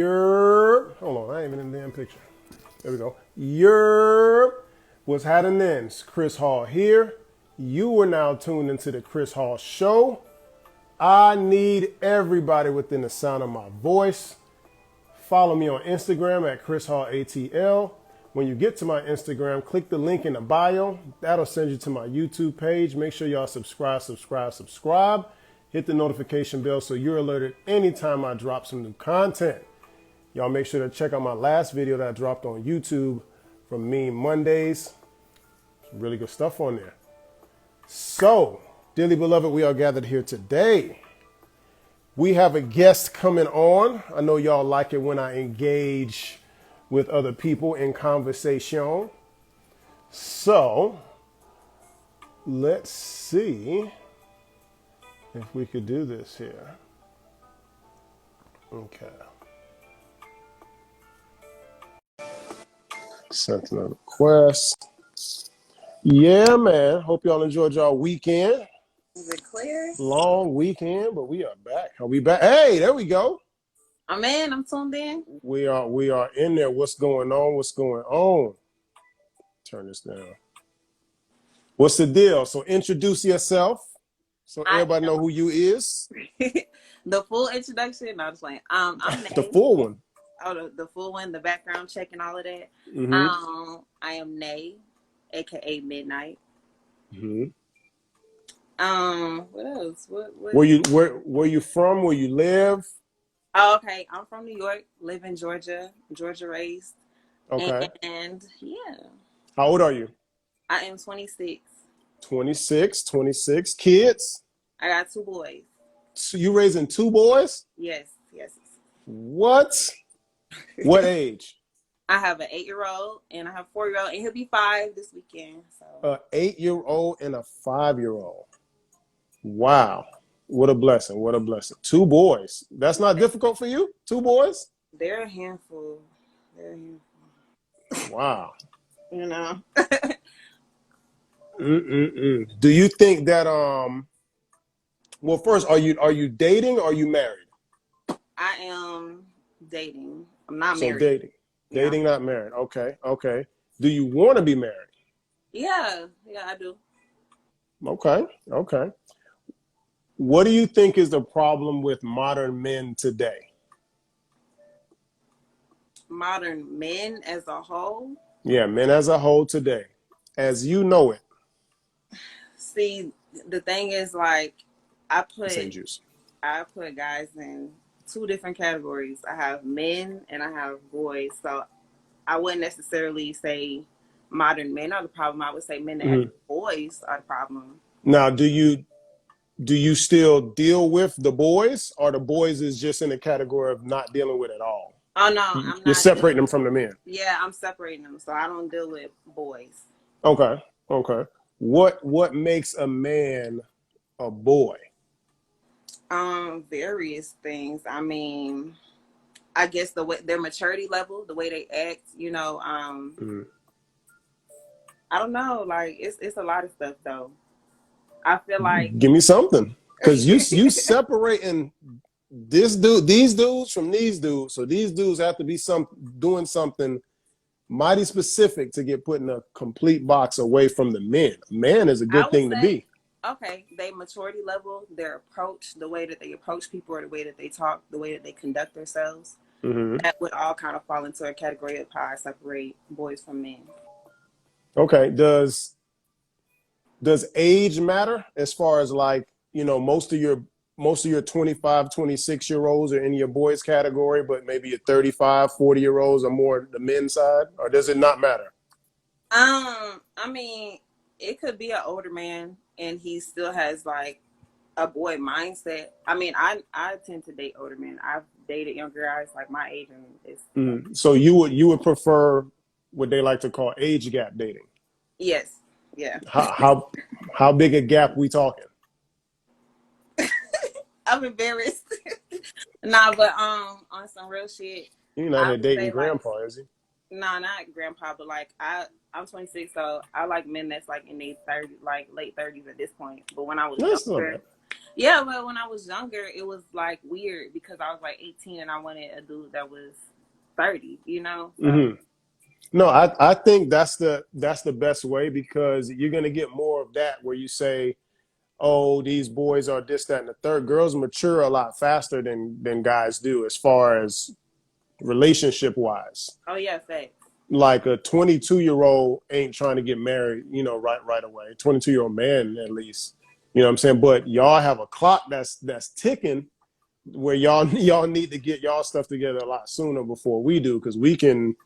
Hold on, I ain't even in the damn picture. There we go. What's happening then? It's Chris Hall here. You are now tuned into the Chris Hall Show. I need everybody within the sound of my voice. Follow me on Instagram at ChrisHallATL. When you get to my Instagram, click the link in the bio. That'll send you to my YouTube page. Make sure y'all subscribe. Hit the notification bell so you're alerted anytime I drop some new content. Y'all make sure to check out my last video that I dropped on YouTube from Meme Mondays. Some really good stuff on there. So, dearly beloved, we are gathered here today. We have a guest coming on. I know y'all like it when I engage with other people in conversation. So, let's see if we could do this here. Okay. Sent another request. Yeah, man. Hope y'all enjoyed y'all weekend. Is it clear? Long weekend, but we are back. Are we back? Hey, there we go. I'm in. I'm tuned in. We are in there. What's going on? What's going on? Turn this down. What's the deal? So introduce yourself so everybody know who you is. The full introduction. No, I'm just playing. I'm Nay. The full one. Oh, the full one, the background check and all of that. Mm-hmm. I am Nay, aka Midnight. Mm-hmm. What else? What Where you from? Where you live? Oh, okay. I'm from New York, live in Georgia raised. Okay. And yeah. How old are you? I am 26. 26. Kids? I got 2 boys. So you raising 2 boys? Yes. What? What age? I have an 8-year-old and I have a 4-year-old, and he'll be 5 this weekend. So. An 8-year-old and a 5-year-old. Wow. What a blessing. 2 boys. That's not difficult for you? 2 boys? They're a handful. Wow. You know. Do you think that well, first, are you dating or are you married? I am dating. I'm not so married. Dating, not married. Okay. Do you want to be married? Yeah, I do. Okay. What do you think is the problem with modern men today? Modern men as a whole? Yeah, men as a whole today, as you know it. See, the thing is, like, I put juice. Guys in 2 different categories. I have men and I have boys. So I wouldn't necessarily say modern men are the problem. I would say men and boys are the problem. Now, do you still deal with the boys, or the boys is just in the category of not dealing with at all? Oh no, I'm not. You're separating them from the men. Yeah, I'm separating them, so I don't deal with boys. Okay. What makes a man a boy? Various things. I mean, I guess the way their maturity level, the way they act, you know, I don't know, like it's a lot of stuff though. I feel like give me something, because you separating these dudes from these dudes, so these dudes have to be doing something mighty specific to get put in a complete box away from the men. A man is a good thing to be. Okay, their maturity level, their approach, the way that they approach people, or the way that they talk, the way that they conduct themselves, that would all kind of fall into a category of how I separate boys from men. Okay. Does age matter, as far as, like, you know, most of your 25, 26-year-olds are in your boys category, but maybe your 35, 40-year-olds are more the men's side, or does it not matter? I mean, it could be an older man and he still has like a boy mindset. I mean, I tend to date older men. I've dated younger guys like my age, and it's So you would prefer what they like to call age gap dating? Yes. Yeah. How big a gap we talking? I'm embarrassed. Nah, but on some real shit. You're not here dating grandpa, is he? Nah, not grandpa, but like I'm 26, so I like men that's like in their 30s, like late 30s at this point. But when I was younger, Yeah, but when I was younger, it was like weird because I was like 18 and I wanted a dude that was 30, you know? So, Hmm. No, I think that's the best way, because you're gonna get more of that where you say, oh, these boys are this, that, and the third. Girls mature a lot faster than guys do as far as relationship wise. oh yeah, facts. Like a 22-year-old ain't trying to get married, right away. 22-year-old man, at least. You know what I'm saying? But y'all have a clock that's ticking, where y'all need to get y'all stuff together a lot sooner before we do, because we can,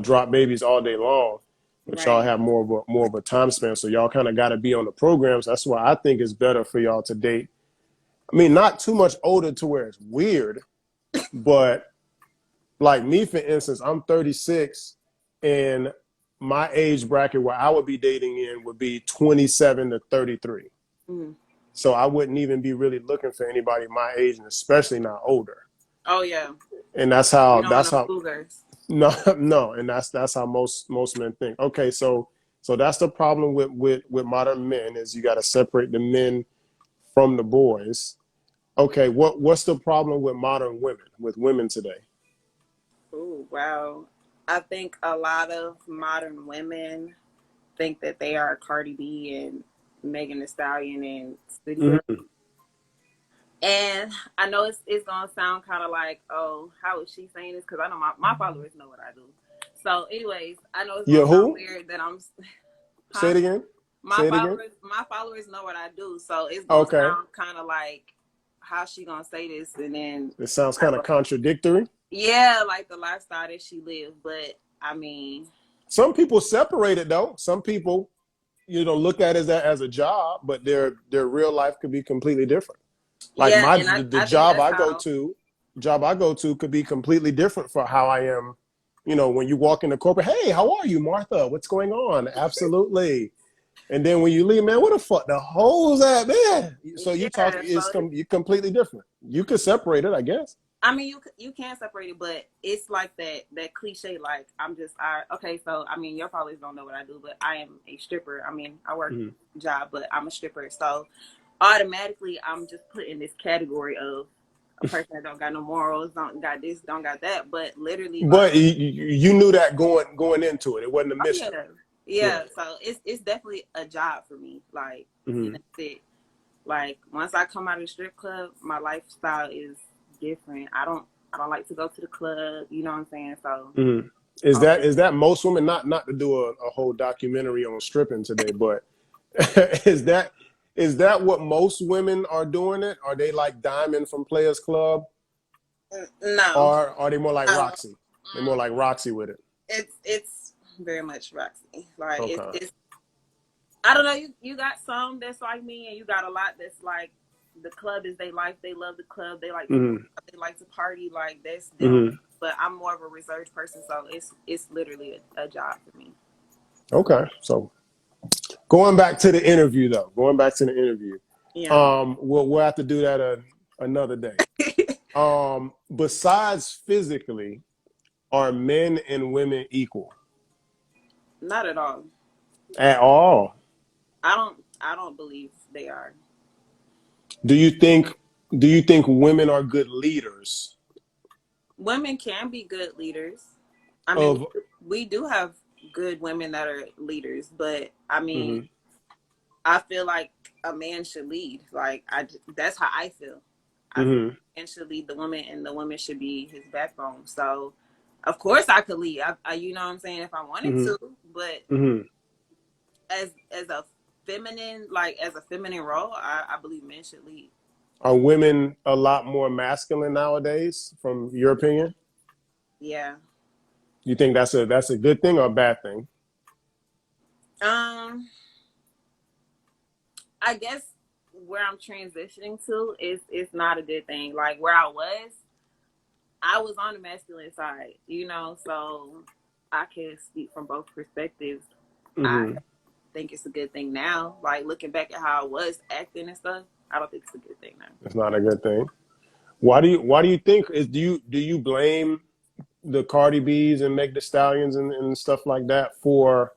drop babies all day long, but y'all Right. have more of a time span. So y'all kind of got to be on the programs. That's why I think it's better for y'all to date. I mean, not too much older to where it's weird, but like me, for instance, I'm 36, and my age bracket where I would be dating in would be 27 to 33. Mm. So I wouldn't even be really looking for anybody my age, and especially not older. Oh yeah. And that's You how don't want that's no how cougars. no no, and that's how most men think. Okay, so that's the problem with modern men, is you got to separate the men from the boys. Okay, what's the problem with modern women, with women today? Oh, wow. I think a lot of modern women think that they are Cardi B and Megan Thee Stallion and City Girl. Mm-hmm. And I know it's gonna sound kind of like, oh, how is she saying this? Because I know my followers know what I do. So, anyways, I know it's gonna You sound who? weird that I'm, Say huh? it again. Say it again. My followers know what I do. So it's gonna Okay. sound kind of like, how she gonna say this? And then, It sounds like, kind of contradictory. yeah, like the lifestyle that she lived. But I mean, Some people separate it though. Some people, look at it as a job, but their real life could be completely different. Like yeah, my and the I think job that's I go how. to, could be completely different for how I am. When you walk into corporate, hey, how are you, Martha? What's going on? Absolutely. And then when you leave, man, what the fuck the hoes at, man? So you talk, Yeah, so you're completely different. You could separate it, I guess. I mean, you can separate it, but it's like that cliche. Like okay. So I mean, your followers don't know what I do, but I am a stripper. I mean, I work Mm-hmm. job, but I'm a stripper. So automatically, I'm just put in this category of a person that don't got no morals, don't got this, don't got that. But literally, But like, you knew that going into it. It wasn't a oh yeah, mystery. yeah. Right. So it's definitely a job for me. Like, and Mm-hmm. that's it. Like once I come out of the strip club, my lifestyle is different. I don't like to go to the club. You know what I'm saying? So Mm-hmm. Is I'm that just is that most women, not to do a whole documentary on stripping today, but is that what most women are doing it? Are they like Diamond from Players Club, no. or are they more like Um, Roxy? They're more like Roxy with it. it's very much Roxy. Like Okay. it's I don't know. You got some that's like me, and you got a lot that's like the club is their life. They love the club. They like to go Mm-hmm. out, they like to party. Like that's them. Mm-hmm. But I'm more of a reserved person, so it's literally a job for me. Okay. So going back to the interview, though. Going back to the interview. Yeah. We'll have to do that another day. Besides physically, are men and women equal Not at all. at all? I don't believe they are. Do you think do you think women are good leaders Women can be good leaders. I mean, of we do have good women that are leaders, but I mean, mhm, I feel like a man should lead. Like that's how I feel. I feel mhm, like a man should lead the woman, and the woman should be his backbone. So, of course, I could lead. You know what I'm saying, if I wanted mhm, to, but mhm. as a feminine, like as a feminine role, I believe men should lead. Are women a lot more masculine nowadays, from your opinion? Yeah. You think that's a good thing or a bad thing? Um. I guess where I'm transitioning to is not a good thing. Like where I was on the masculine side, so I can speak from both perspectives. I Mhm. think it's a good thing now. Like looking back at how I was acting and stuff, I don't think it's a good thing now. It's not a good thing. Why do you think is do you blame the Cardi B's and Meg the Stallions and stuff like that for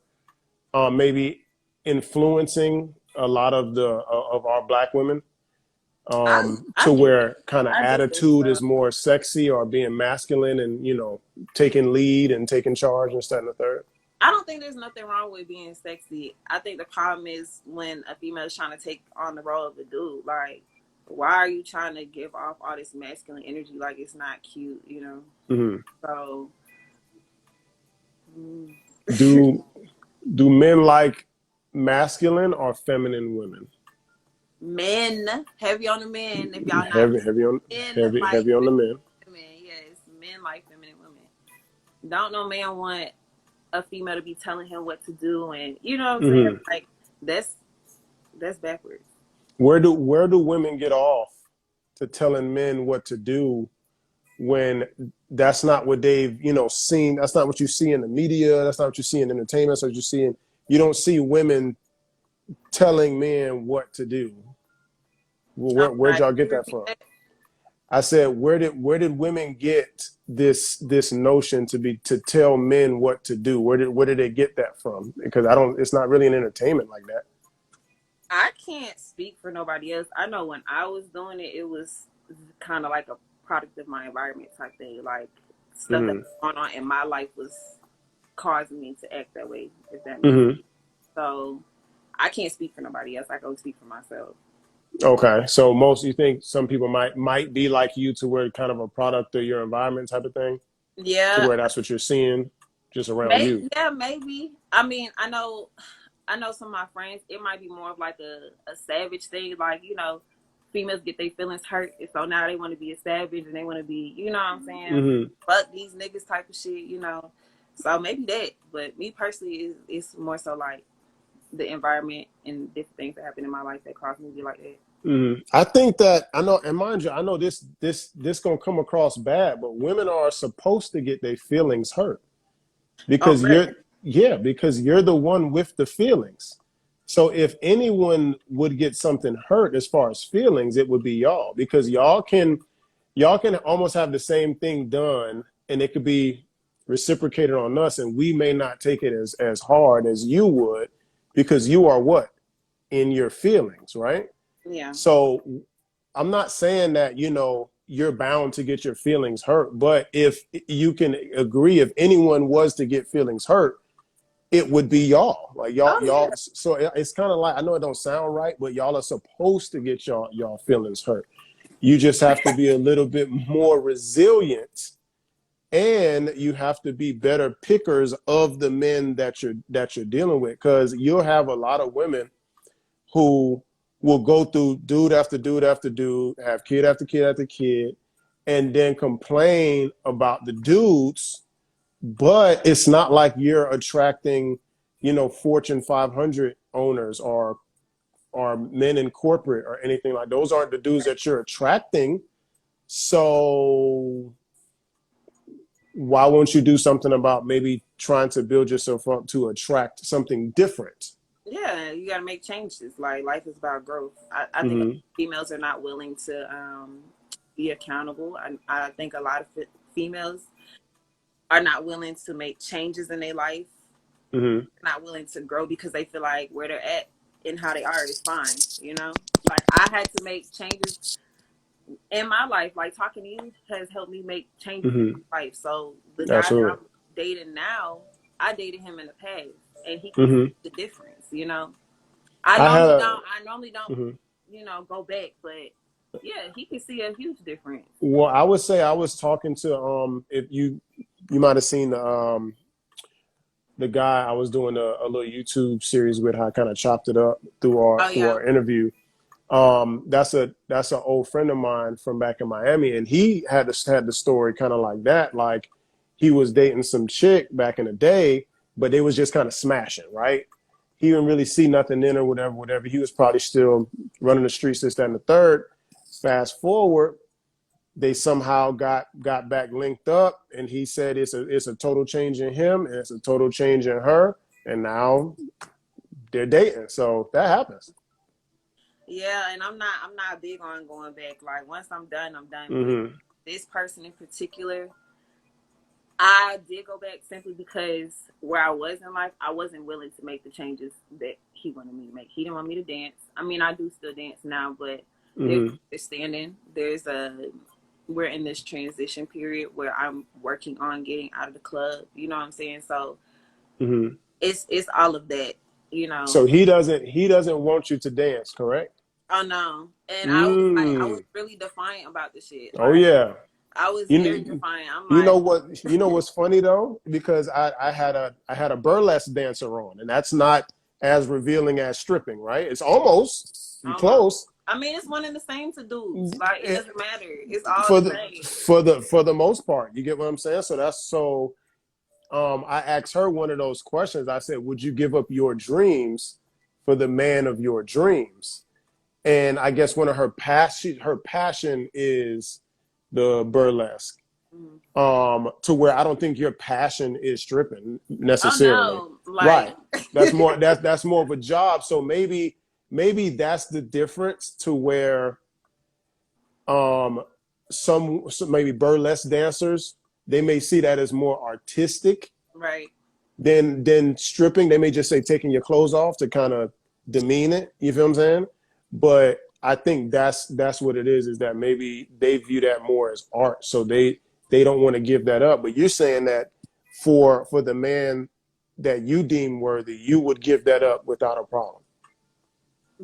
maybe influencing a lot of our black women? I to get that. where kind of I do think attitude so. is more sexy or being masculine and, taking lead and taking charge and that and the third? I don't think there's nothing wrong with being sexy. I think the problem is when a female is trying to take on the role of a dude. Like, why are you trying to give off all this masculine energy? Like, it's not cute, you know? Mm-hmm. So, mm. Do do men like masculine or feminine women? Men, heavy on the men. If y'all not Heavy, heavy on men heavy, like heavy on the men. women, yes, men like feminine women. Don't no man want a female to be telling him what to do, and you know what I'm saying? Mm-hmm. Like that's backwards. Where do women get off to telling men what to do when that's not what they've seen? That's not what you see in the media. That's not what you see in entertainment. So you don't see women telling men what to do. Well, I'm where'd sorry, y'all can get you that repeat from? that? I said, where did women get this notion to tell men what to do? Where did they get that from? Because I don't. It's not really an entertainment like that. I can't speak for nobody else. I know when I was doing it, it was kind of like a product of my environment type thing. Like stuff that Mm-hmm. was going on in my life was causing me to act that way. If that makes sense. Mm-hmm. So I can't speak for nobody else. I can only speak for myself. Okay, so you think some people might be like you to where kind of a product of your environment type of thing, to Yeah, where that's what you're seeing just around you. yeah, maybe. I mean, I know some of my friends, it might be more of like a savage thing. Like, you know, females get their feelings hurt. And so now they want to be a savage and they want to be, you know what I'm saying? Mm-hmm. Fuck these niggas type of shit, you know? So maybe that. But me personally, it's more so like the environment and different things that happen in my life that cause me to be like that. Mm-hmm. I think that I know, and mind you, I know this gonna come across bad, but women are supposed to get their feelings hurt Oh, because really? you're the one with the feelings. So if anyone would get something hurt as far as feelings, it would be y'all because y'all can almost have the same thing done and it could be reciprocated on us and we may not take it as hard as you would because you are what in your feelings, right? Yeah. So I'm not saying that you're bound to get your feelings hurt, but if you can agree, if anyone was to get feelings hurt, it would be y'all. Like y'all, Oh, y'all. yeah. So it's kind of like, I know it don't sound right, but y'all are supposed to get y'all feelings hurt. You just have to be a little bit more resilient, and you have to be better pickers of the men that you're dealing with, because you'll have a lot of women who will go through dude after dude after dude, have kid after kid after kid, and then complain about the dudes. But it's not like you're attracting, Fortune 500 owners or men in corporate or anything like those. Aren't the dudes that you're attracting. So why won't you do something about maybe trying to build yourself up to attract something different? Yeah, you got to make changes. Like, life is about growth. I think Mm-hmm. females are not willing to be accountable. I think a lot of females are not willing to make changes in their life, Mm-hmm. not willing to grow because they feel like where they're at and how they are is fine, you know? Like, I had to make changes in my life. Like, talking to you has helped me make changes in Mm-hmm. my life. So the guy that Absolutely. I'm dating now, I dated him in the past and he can see Mm-hmm. the difference, you know? I had a. I normally don't, Mm-hmm. go back, but yeah, he can see a huge difference. Well, I would say I was talking to if you might have seen the guy I was doing a little YouTube series with. How I kind of chopped it up through our Oh through yeah. our interview. That's an old friend of mine from back in Miami, and he had the story kind of like that. Like he was dating some chick back in the day, but they was just kind of smashing, right? He didn't really see nothing in her, whatever. He was probably still running the streets, this, that, and the third. Fast forward, they somehow got back linked up, and he said it's a total change in him and it's a total change in her, and now they're dating. So that happens. Yeah, and I'm not big on going back. Like, once I'm done, I'm done. But Mm-hmm. this person in particular, I did go back simply because where I was in life, I wasn't willing to make the changes that he wanted me to make. He didn't want me to dance. I mean, I do still dance now, but There's Mm-hmm. understanding. We're in this transition period where I'm working on getting out of the club. You know what I'm saying? So Mm-hmm. it's all of that. You know. So he doesn't want you to dance, correct? Oh no. And I was Mm. really defiant about the shit. Oh Like yeah. I was You very know, defiant. I'm you know like, what? You know what's funny though, because I had a burlesque dancer on, and that's not as revealing as stripping, right? It's almost you almost. close. I mean, it's one and the same to dudes. Like it Eh, doesn't matter. It's all for the the same. for the most part. You get what I'm saying? So that's so. I asked her one of those questions. I said, "Would you give up your dreams for the man of your dreams?" And I guess one of her passion is the burlesque. Mhm. To where I don't think your passion is stripping Oh necessarily. no. Like Right. That's more of a job. So maybe that's the difference to where um some maybe burlesque dancers, they may see that as more artistic right. than stripping. They may just say taking your clothes off to kind of demean it. You feel what I'm saying? But I think that's what it is that maybe they view that more as art. So they don't want to give that up. But you're saying that for the man that you deem worthy, you would give that up without a problem.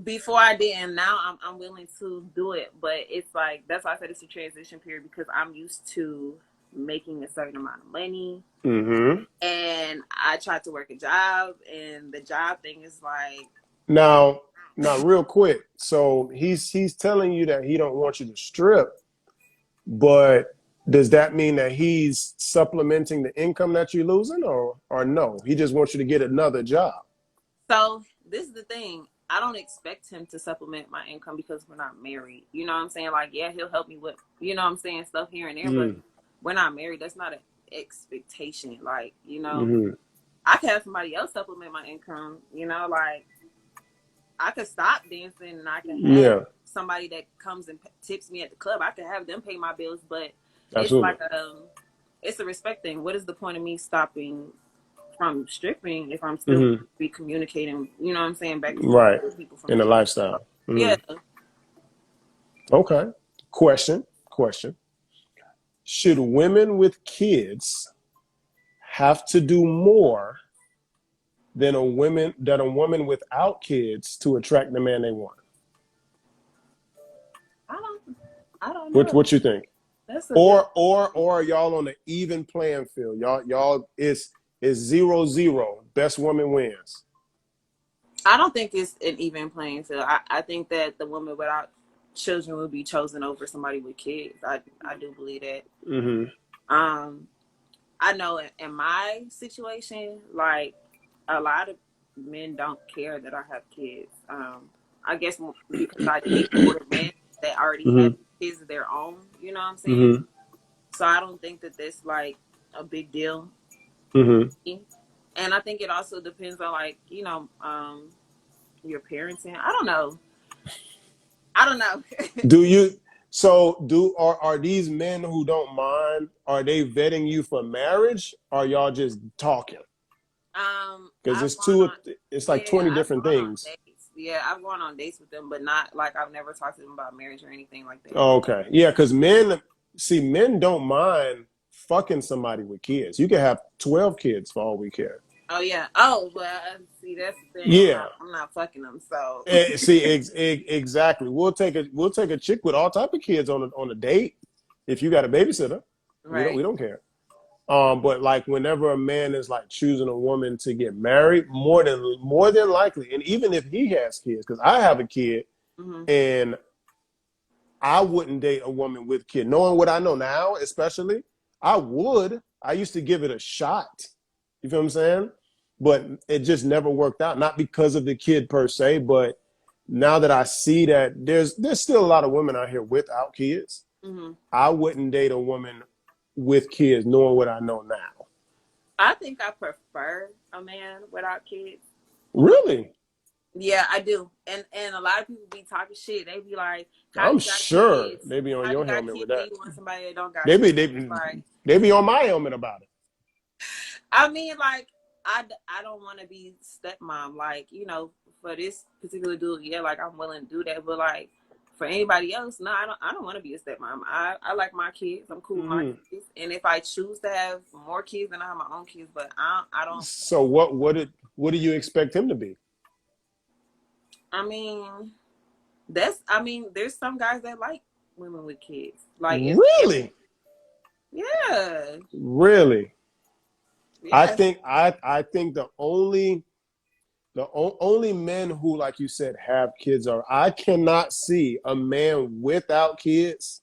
Before I did, and now I'm willing to do it. But it's like that's why I said it's a transition period because I'm used to making a certain amount of money, Mm-hmm. and I tried to work a job, and the job thing is like, Now, now, real quick. So he's telling you that he don't want you to strip, but does that mean that he's supplementing the income that you're losing, or no? He just wants you to get another job. so this is the thing. I don't expect him to supplement my income because we're not married. You know what I'm saying? Like, yeah, he'll help me with, you know what I'm saying, stuff here and there, but Mm. we're not married. That's not an expectation. Like, Mm-hmm. I can have somebody else supplement my income, like I could stop dancing and I can have Yeah, somebody that comes and tips me at the club. I could have them pay my bills, but it's absolutely. like it's a respect thing. What is the point of me stopping from stripping if I'm still Mm-hmm. be communicating, you know what I'm saying, back and forth Right. with people from In the the club. lifestyle. Yeah. Mm-hmm. Okay. Question. Should women with kids have to do more than a woman without kids to attract the man they want? I don't I don't What know. what you think? That's a good Or are y'all on an even playing field? Y'all is 0-0. Best woman wins. I don't think it's an even playing field. I think that the woman without children will be chosen over somebody with kids. I do believe that. Mm-hmm. Um I know in my situation, like a lot of men don't care that I have kids. I guess because I date older men that already have Mm-hmm. kids of their own. You know what I'm saying? Mm-hmm. So I don't think that that's like a big deal. Mm-hmm. And I think it also depends on like your parenting. I don't know. I don't know. Do you so do are these men who don't mind, are they vetting you for marriage, or y'all just talking? Because I've gone on. it's like Yeah, 20 I've different gone on things. dates. Yeah, I've gone on dates with them, but not like I've never talked to them about marriage or anything like that. Oh, okay. Yeah, because men don't mind fucking somebody with kids. You can have 12 kids for all we care. Oh yeah. Oh well, see that's the thing. I'm Yeah. not. I'm not fucking them. So See, exactly. We'll take a chick with all type of kids on a date if you got a babysitter. We don't right. we don't care. But like whenever a man is like choosing a woman to get married, more than likely, and even if he has kids, because I have a kid, Hmm. and I wouldn't date a woman with kid. Knowing what I know now, especially, I would. I used to give it a shot. You feel what I'm saying? But it just never worked out. Not because of the kid per se, but now that I see that there's still a lot of women out here without kids, Hmm. I wouldn't date a woman with kids, knowing what I know now. I think I prefer a man without kids. Um, Really? yeah, I do. And a lot of people be talking shit. They be like, "How I'm you got sure kids? they be on How you your got helmet with kids and that. you want somebody that don't got They be kids?" they, Like, they be on my helmet about it. I mean, like, I don't want to be stepmom. Like, for this particular dude, yeah, like I'm willing to do that. But like, for anybody else, no, I don't want to be a stepmom. I like my kids. I'm cool with my kids. And if I choose to have more kids, then I have my own kids. But I don't. So what do you expect him to be? I mean, there's some guys that like women with kids. Like, Really? Yeah. Really? Yes. I think the only men who, like you said, have kids are, I cannot see a man without kids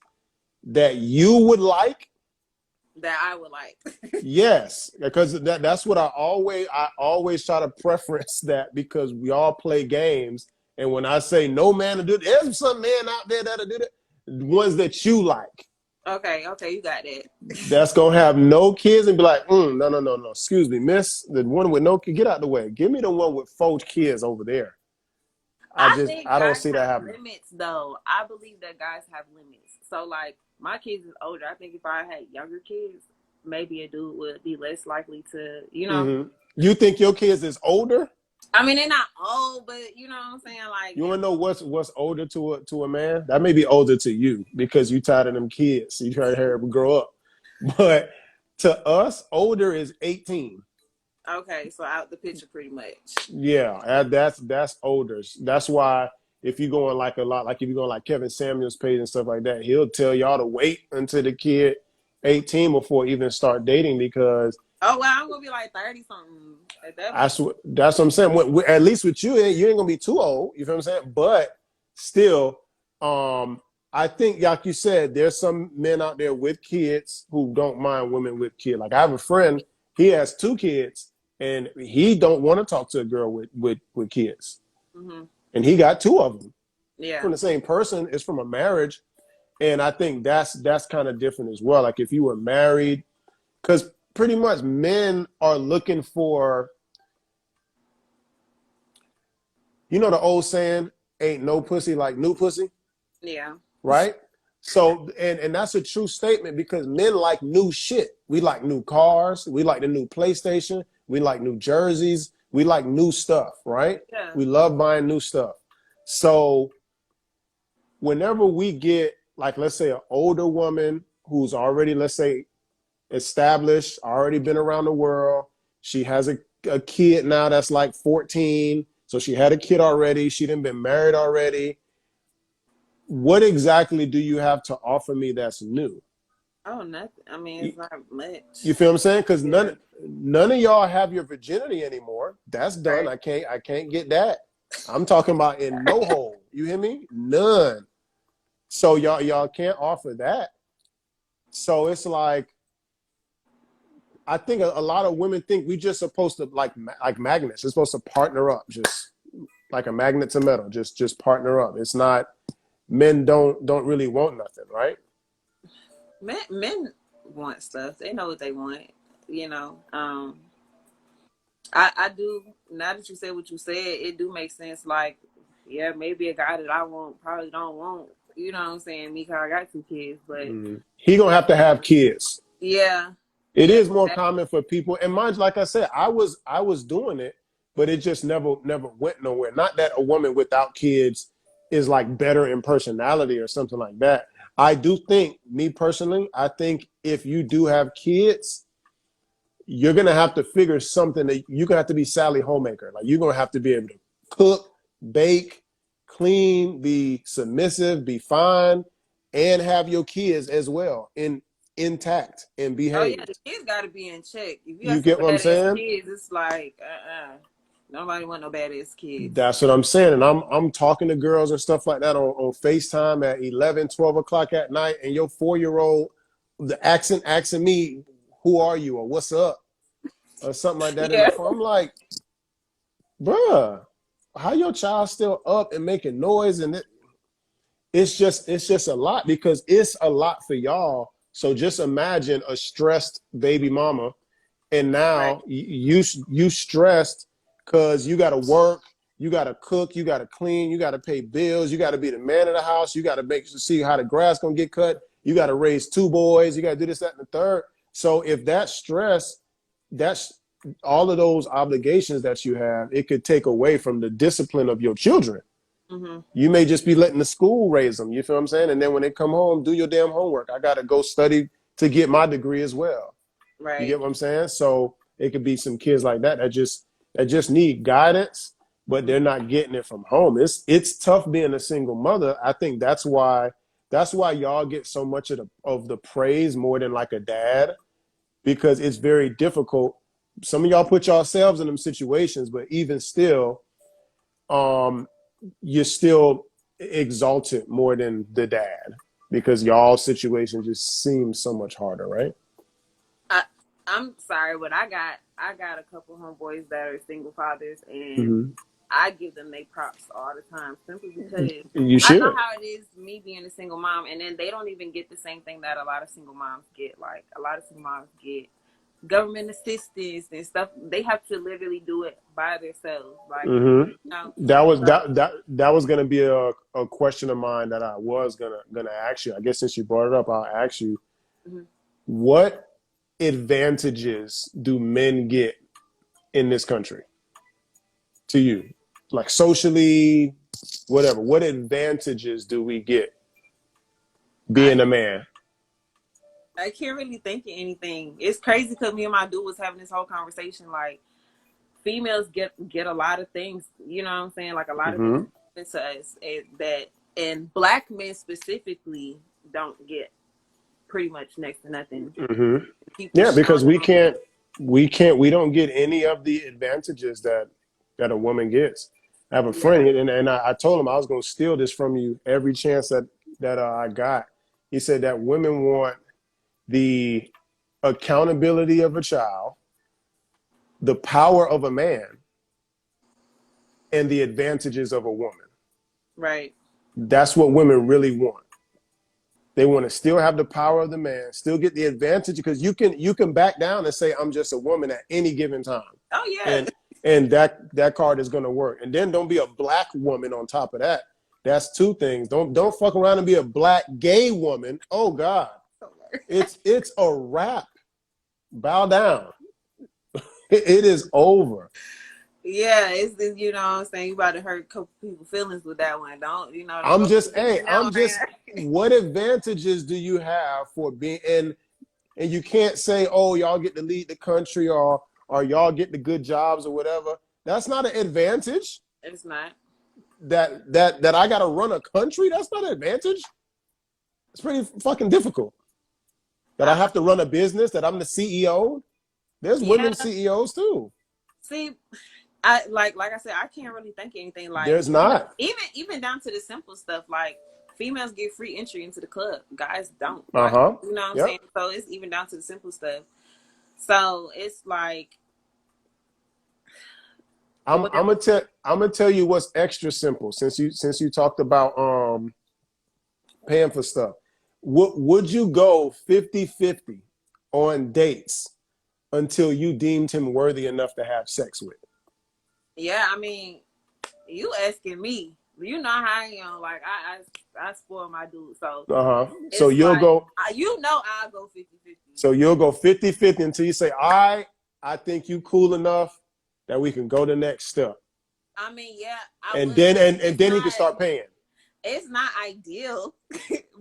that you would like. That I would like. Yes, because that's what I always try to preference that, because we all play games, and when I say no man to do it, there's some men out there that'll do it. Ones that you like. Okay, you got that. That's gonna have no kids and be like, no. Excuse me, miss. The one with no kid, get out the way. Give me the one with 4 kids over there. I don't see that happening. Limits, though. I believe that guys have limits. So, like, my kids is older. I think if I had younger kids, maybe a dude would be less likely to, You think your kids is older? I mean, they're not old, but you know what I'm saying? Like, you want to know what's older to a man? That may be older to you because you tired of them kids. So you try to hear them grow up. But to us, older is 18. Okay, so out the picture pretty much. Yeah, that's older. That's why if you go on like if you go on like Kevin Samuels' page and stuff like that, he'll tell y'all to wait until the kid 18 before even start dating, because oh well, I'm gonna be like 30 something at that point. That's what I'm saying. At least with you ain't gonna be too old. You feel what I'm saying? But still, I think, like you said, there's some men out there with kids who don't mind women with kids. Like I have a friend, he has 2 kids, and he don't want to talk to a girl with kids. Mm-hmm. And he got 2 of them. Yeah. From the same person. It's from a marriage. And I think that's kind of different as well. Like if you were married, because pretty much men are looking for, the old saying, ain't no pussy like new pussy. Yeah. Right? So, and that's a true statement, because men like new shit. We like new cars. We like the new PlayStation. We like new jerseys. We like new stuff, right? Yeah. We love buying new stuff. So whenever we get, like, let's say an older woman who's already, let's say, established, already been around the world. She has a kid now that's like 14. So she had a kid already. She done been married already. What exactly do you have to offer me that's new? Oh, nothing. I mean, it's not much. You feel what I'm saying? Because none of y'all have your virginity anymore. That's done. Right. I can't get that. I'm talking about in no hole. You hear me? None. So y'all can't offer that. So it's like, I think a lot of women think we just supposed to like magnets. We're supposed to partner up, just like a magnet to metal. Just partner up. It's not. Men don't really want nothing, right? Men want stuff. They know what they want. I do. Now that you said what you said, it do make sense. Like, yeah, maybe a guy that I want probably don't want. You know what I'm saying? Me, 'cause I got 2 kids, but he gonna have to have kids. Yeah. It is more common for people, and mind, like I said, I was doing it, but it just never went nowhere. Not that a woman without kids is like better in personality or something like that. I do think, me personally, I think if you do have kids, you're gonna have to figure something that you're gonna have to be Sally Homemaker. Like you're gonna have to be able to cook, bake, clean, be submissive, be fine, and have your kids as well intact and behave. Oh yeah, the kids got to be in check. If you get what I'm saying? Kids, it's like nobody want no badass kids. That's what I'm saying. And I'm talking to girls and stuff like that on FaceTime at 11, 12 o'clock at night, and your 4-year-old, the accent asking me, who are you, or what's up, or something like that. Yeah. I'm like, bruh, how your child still up and making noise? And it's just a lot, because it's a lot for y'all. So just imagine a stressed baby mama, and now you stressed because you got to work, you got to cook, you got to clean, you got to pay bills, you got to be the man of the house, you got to see how the grass gonna get cut, you got to raise 2 boys, you got to do this, that, and the third. So if that stress, that's all of those obligations that you have, it could take away from the discipline of your children. Mm-hmm. You may just be letting the school raise them. You feel what I'm saying? And then when they come home, do your damn homework. I got to go study to get my degree as well. You Right. get what I'm saying? So it could be some kids like that that just need guidance, but they're not getting it from home. It's tough being a single mother. I think that's why y'all get so much of the praise more than like a dad, because it's very difficult. Some of y'all put yourselves in them situations, but even still, you're still exalted more than the dad because y'all situation just seems so much harder, right? I, I'm sorry, but I got a couple homeboys that are single fathers, and Mm-hmm. I give them their props all the time simply because You I know should. how it is me being a single mom, and then they don't even get the same thing that a lot of single moms get. Like a lot of single moms get government assistance and stuff. They have to literally do it by themselves. Like, Mm-hmm. you know, That was so that was gonna be a question of mine that I was gonna ask you. I guess since you brought it up, I'll ask you, mhm. what advantages do men get in this country to you? Like socially, whatever. What advantages do we get I being a man? I can't really think of anything. It's crazy because me and my dude was having this whole conversation. Like, females get a lot of things. You know what I'm saying? Like a lot of things Mm-hmm. to us and black men specifically don't get pretty much next to nothing. Mm-hmm. People Yeah, showing because we them. can't we don't get any of the advantages that a woman gets. I have a Yeah. friend, and I told him I was going to steal this from you every chance that I got. He said that women want the accountability of a child, the power of a man, and the advantages of a woman. Right. That's what women really want. They want to still have the power of the man, still get the advantage, because you can back down and say I'm just a woman at any given time, Oh yeah. and that card is going to work. And then don't be a black woman on top of that. That's two things. Don't fuck around and be a black gay woman. Oh God, it's a wrap. Bow down. It is over. Yeah, you know what I'm saying? You about to hurt a couple people's feelings with that one. Don't go too deep in that I'm one just. right What advantages do you have for being and you can't say, oh, y'all get to lead the country or y'all get the good jobs or whatever. That's not an advantage. It's not. That I got to run a country. That's not an advantage. It's pretty fucking difficult. That I I, have to run a business. That I'm the CEO. There's yeah. women CEOs too. See, I said, I can't really think of anything like There's not. even down to the simple stuff like females get free entry into the club, guys don't. Uh Like, huh. you know what I'm Yep. saying? So it's even down to the simple stuff. So it's like I'm what I'm gonna tell I'm gonna tell you what's extra simple since you talked about paying for stuff. Would you go 50-50 on dates until you deemed him worthy enough to have sex with? yeah, I mean, you asking me. You know how I am. Like I spoil my dude. So Uh-huh. So it's you'll like go I'll go 50-50. so you'll go 50-50 until you say, all right, I think you cool enough that we can go the next step. I mean, yeah, I And would. then and It's then he not can start paying. it's not ideal,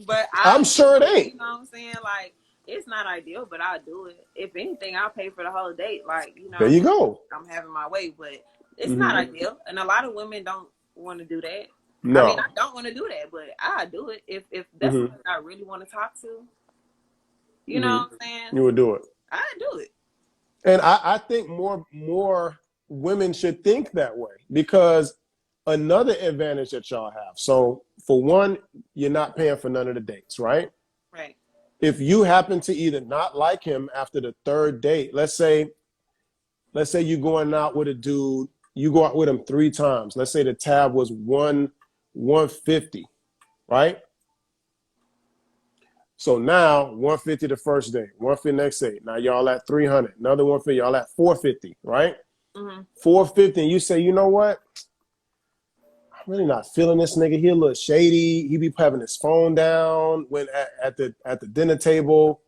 but I'm I'll sure do it it. ain't. You know what I'm saying? Like, it's not ideal, but I'll do it. If anything, I'll pay for the whole date. Like, There you go. I'm having my way, but it's not Mm-hmm. ideal. And a lot of women don't want to do that. I mean, I No. don't want to do that, but I'll do it if that's Mm-hmm. something I really want to talk to. You know Mm-hmm. what I'm saying? You would do it. I'll do it. And I think more women should think that way, because another advantage that y'all have. So for one, you're not paying for none of the dates, right? Right. If you happen to either not like him after the third date, let's say you're going out with a dude, you go out with him 3 times. Let's say the tab was 150, right? So now 150 the first day, 150 next day. Now y'all at 300. Another 150, y'all at 450, right? Mm-hmm. 450, and you say, you know what? I'm really not feeling this nigga. He a little shady. He be having his phone down when at the dinner table.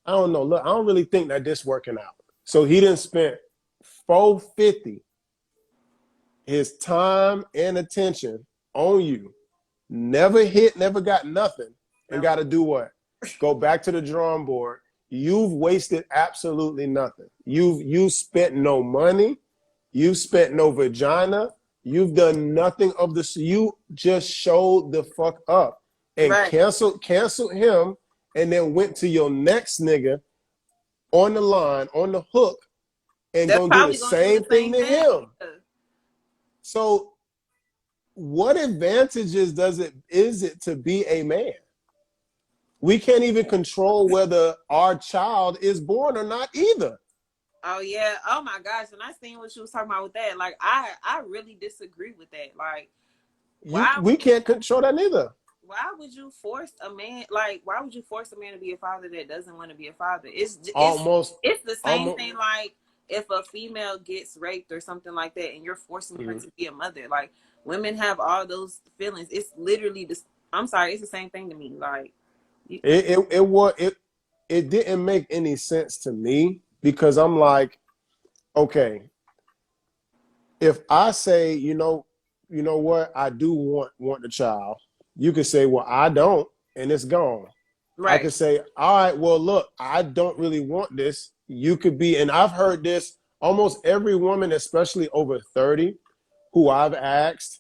I don't know. Look, I don't really think that this working out. So he done spent 450, his time and attention, on you. Never hit, never got nothing, and got to do what? Go back to the drawing board. You've wasted absolutely nothing. You've spent no money. You've spent no vagina. You've done nothing of this. You just showed the fuck up and canceled him, and then went to your next nigga on the line, on the hook, and gonna do the same thing to him. So what advantages is it to be a man? We can't even control whether our child is born or not either. Oh yeah. Oh my gosh. And I seen what you was talking about with that. Like I really disagree with that. Like we can't control that neither. Why would you force a man? Like, why would you force a man to be a father that doesn't want to be a father? It's the same thing. Like, if a female gets raped or something like that, and you're forcing her to be a mother, like women have all those feelings. It's literally this. I'm sorry, it's the same thing to me. Like, it didn't make any sense to me, because I'm like, okay, if I say, you know what, I do want the child. You could say, well, I don't, and it's gone. Right. I could say, all right, well, look, I don't really want this. You could be, and I've heard this, almost every woman, especially over 30, who I've asked,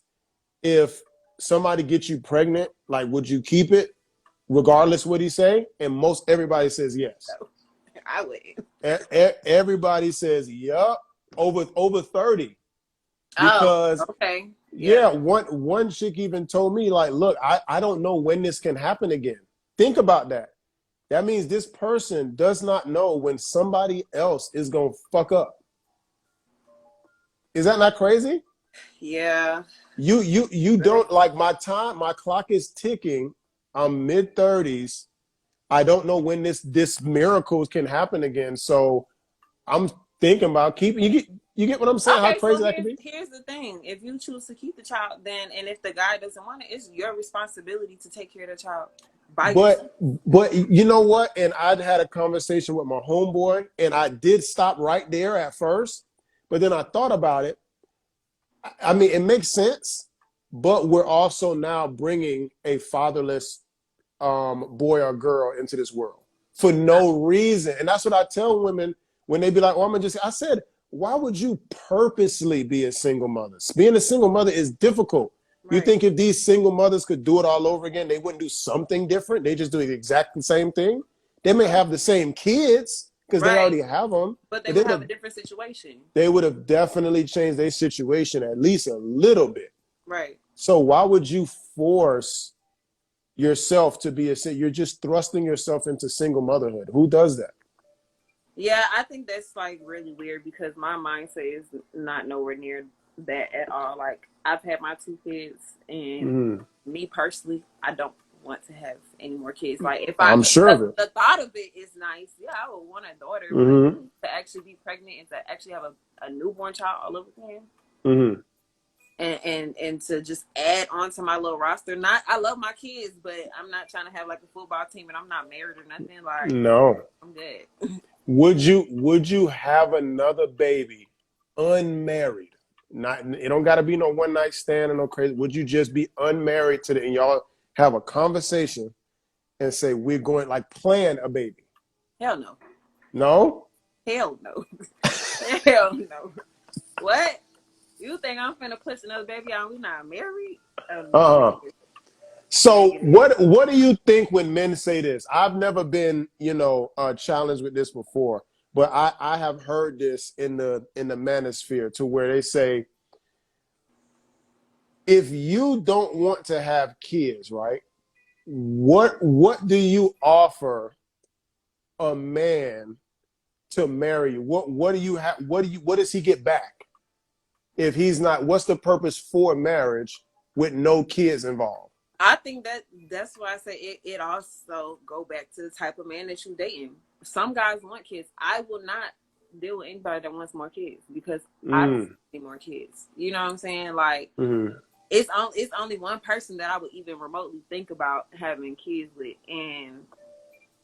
if somebody gets you pregnant, like, would you keep it, regardless what he say? And most everybody says yes. I would. Everybody says, yup, over 30. Because okay. Yeah, one chick even told me, like, look, I don't know when this can happen again. Think about that. That means this person does not know when somebody else is going to fuck up. Is that not crazy? Yeah. You don't, like, my clock is ticking. I'm mid-30s. I don't know when this miracle can happen again. So I'm thinking about keeping you get what I'm saying? Okay, how crazy that can be? Here's the thing. If you choose to keep the child, then, and if the guy doesn't want it, it's your responsibility to take care of the child. But you know what? And I'd had a conversation with my homeboy, and I did stop right there at first. But then I thought about it. I mean, it makes sense, but we're also now bringing a fatherless boy or girl into this world for no reason. And that's what I tell women when they be like, oh, I said, why would you purposely be a single mother? Being a single mother is difficult. Right. You think if these single mothers could do it all over again, they wouldn't do something different? They just do the exact same thing. They may have the same kids because they already have them. But they would have a different situation. They would have definitely changed their situation at least a little bit. Right. So why would you force yourself to be you're just thrusting yourself into single motherhood? Who does that? Yeah, I think that's like really weird because my mindset is not nowhere near that at all. Like, I've had my 2 kids, and me personally, I don't want to have any more kids. Like, if I'm sure of it. The thought of it is nice. Yeah, I would want a daughter, but to actually be pregnant and to actually have a newborn child all over again. And to just add on to my little roster. I love my kids, but I'm not trying to have like a football team, and I'm not married or nothing. Like, no, I'm good. Would you have another baby unmarried? It don't got to be no one night stand or no crazy. Would you just be unmarried and y'all have a conversation and say, we're going, like, plan a baby? Hell no. No? Hell no. Hell no. What? You think I'm finna push another baby out? We not married? So what do you think when men say this? I've never been, challenged with this before, but I have heard this in the manosphere, to where they say, if you don't want to have kids, right? What do you offer a man to marry you? What do you have? What does he get back if he's not? What's the purpose for marriage with no kids involved? I think that's why I say it also go back to the type of man that you dating. Some guys want kids. I will not deal with anybody that wants more kids because I don't need more kids. You know what I'm saying? Like, it's only one person that I would even remotely think about having kids with, and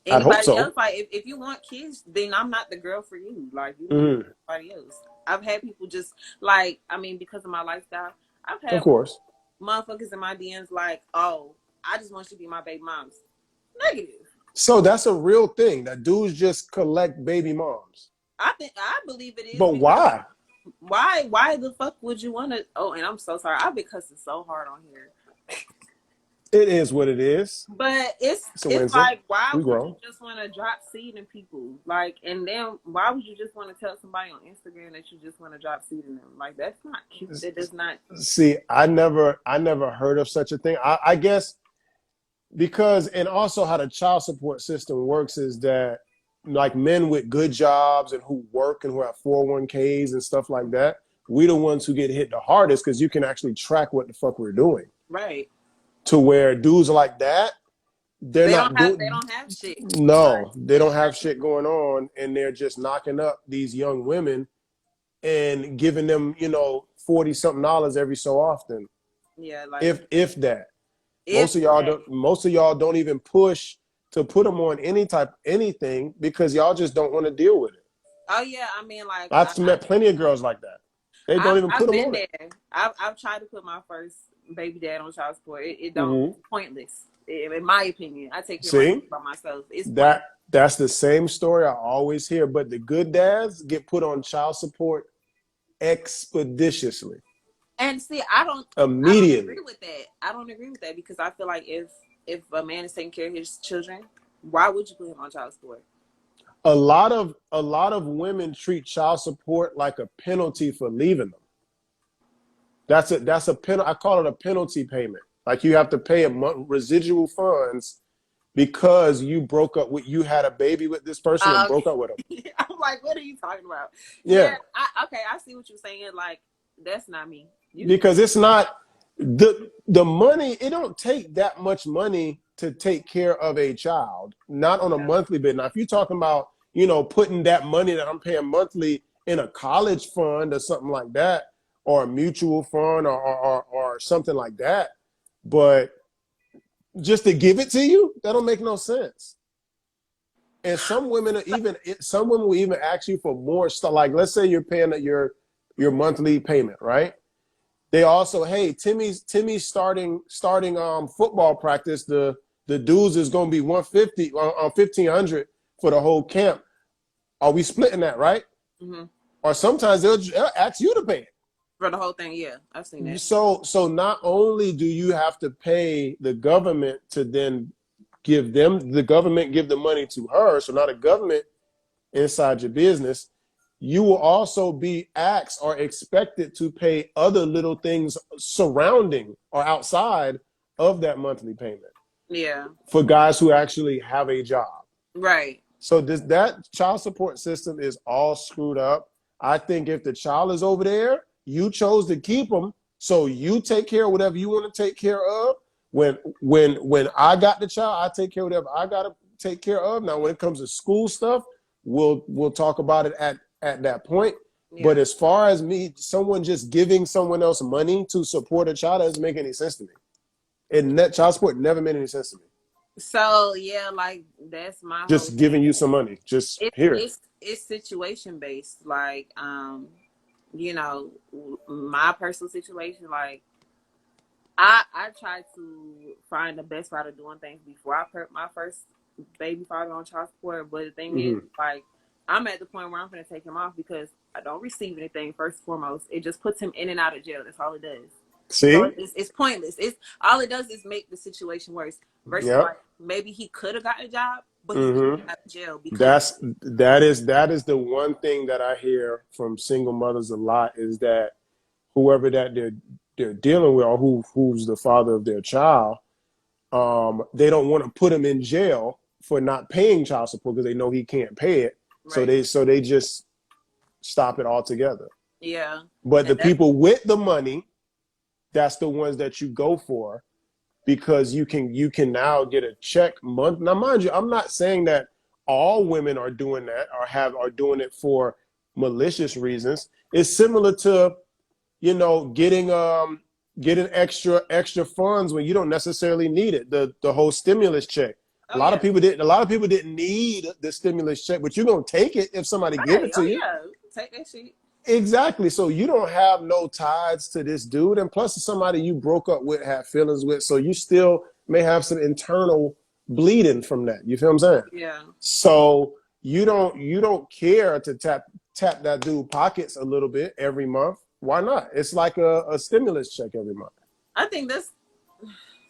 anybody else. Like, if you want kids, then I'm not the girl for you. Like, you want somebody else. I've had people just like, I mean, because of my lifestyle, I've had, of course, motherfuckers in my DMs like, oh, I just want you to be my baby moms. Negative. So that's a real thing, that dudes just collect baby moms. I believe it is. But why? Why the fuck would you want to? Oh, and I'm so sorry. I've been cussing so hard on here. It is what it is. But it's like, why would you just want to drop seed in people? Like, and then why would you just want to tell somebody on Instagram that you just want to drop seed in them? Like, that's not cute. That does not. See, I never heard of such a thing. I guess because, and also how the child support system works is that, like, men with good jobs and who work and who have 401ks and stuff like that, we the ones who get hit the hardest because you can actually track what the fuck we're doing. Right. To where dudes like that, they don't have shit. No, they don't have shit going on, and they're just knocking up these young women and giving them, $40-something every so often. Yeah, like if that. Most of y'all don't even push to put them on anything because y'all just don't want to deal with it. Oh yeah, I mean, like, I've met plenty of girls like that. They don't even put them on it. I've tried to put my first baby dad on child support. It don't. It's pointless. In my opinion, I take care of by myself. It's that's the same story I always hear. But the good dads get put on child support expeditiously. And see, I don't agree with that. I don't agree with that because I feel like if a man is taking care of his children, why would you put him on child support? A lot of women treat child support like a penalty for leaving them. That's a penalty. I call it a penalty payment. Like, you have to pay residual funds because you had a baby with this person and broke up with him. I'm like, what are you talking about? Yeah. I see what you're saying. Like, that's not me. Because it's not the money. It don't take that much money to take care of a child, not on a monthly basis. Now, if you're talking about, putting that money that I'm paying monthly in a college fund or something like that, or a mutual fund or something like that, but just to give it to you, that don't make no sense. And some women will even ask you for more stuff. Like, let's say you're paying your monthly payment, right? They also, hey, Timmy's starting football practice. The dues is going to be $150 on $1,500 for the whole camp. Are we splitting that, right? Mm-hmm. Or sometimes they'll ask you to pay it for the whole thing. Yeah, I've seen that. So not only do you have to pay the government to then give the money to her, so not a government inside your business, you will also be asked or expected to pay other little things surrounding or outside of that monthly payment. Yeah. For guys who actually have a job. Right. So that child support system is all screwed up. I think if the child is over there, you chose to keep them, so you take care of whatever you want to take care of. When I got the child, I take care of whatever I got to take care of. Now, when it comes to school stuff, we'll talk about it at that point. Yeah. But as far as someone just giving someone else money to support a child, that doesn't make any sense to me. And that child support never made any sense to me. So yeah, like, that's my just giving you some money. Just here. It's situation based. Like, my personal situation, like, I tried to find the best route of doing things before I put my first baby father on child support. But the thing is, like, I'm at the point where I'm going to take him off because I don't receive anything, first and foremost. It just puts him in and out of jail. That's all it does. See? So it's pointless. All it does is make the situation worse. Versus, like, maybe he could have gotten a job, but he's out of jail. Because that is the one thing that I hear from single mothers a lot, is that whoever that they're dealing with, or who's the father of their child, they don't want to put him in jail for not paying child support because they know he can't pay it. Right. So they just stop it altogether. Yeah. But the people with the money, that's the ones that you go for, because you can now get a check month. Now, mind you, I'm not saying that all women are doing that or are doing it for malicious reasons. It's similar to, getting extra funds when you don't necessarily need it. The whole stimulus check. A lot of people didn't need the stimulus check, but you're gonna take it if somebody give it to you. Yeah, take that shit. Exactly. So you don't have no ties to this dude, and plus it's somebody you broke up with, had feelings with. So you still may have some internal bleeding from that. You feel what I'm saying? Yeah. So you don't care to tap that dude pockets a little bit every month. Why not? It's like a stimulus check every month. I think that's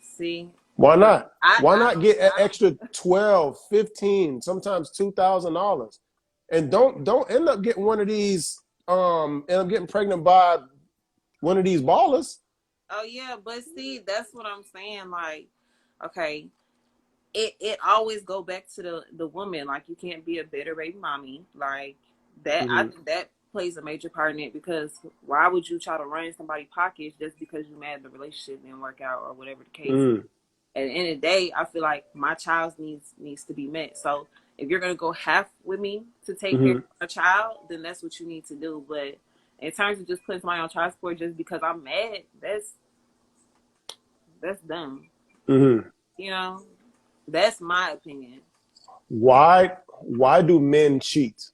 see. Why No, not? Why not get an I don't. extra 12, 15, sometimes $2,000, and don't end up getting one of these. End up getting pregnant by one of these ballers. Oh yeah, but see, that's what I'm saying. Like, okay, it always go back to the woman. Like, you can't be a better baby mommy. Like that. I Mm-hmm. think that plays a major part in it, because why would you try to run somebody's pockets just because you mad the relationship didn't work out or whatever the case? Mm-hmm. At the end of the day, I feel like my child's needs to be met. So if you're gonna go half with me to take care of Mm-hmm. a child, then that's what you need to do. But in terms of just putting somebody on child support just because I'm mad, that's dumb. Mm-hmm. You know, that's my opinion. Why do men cheat?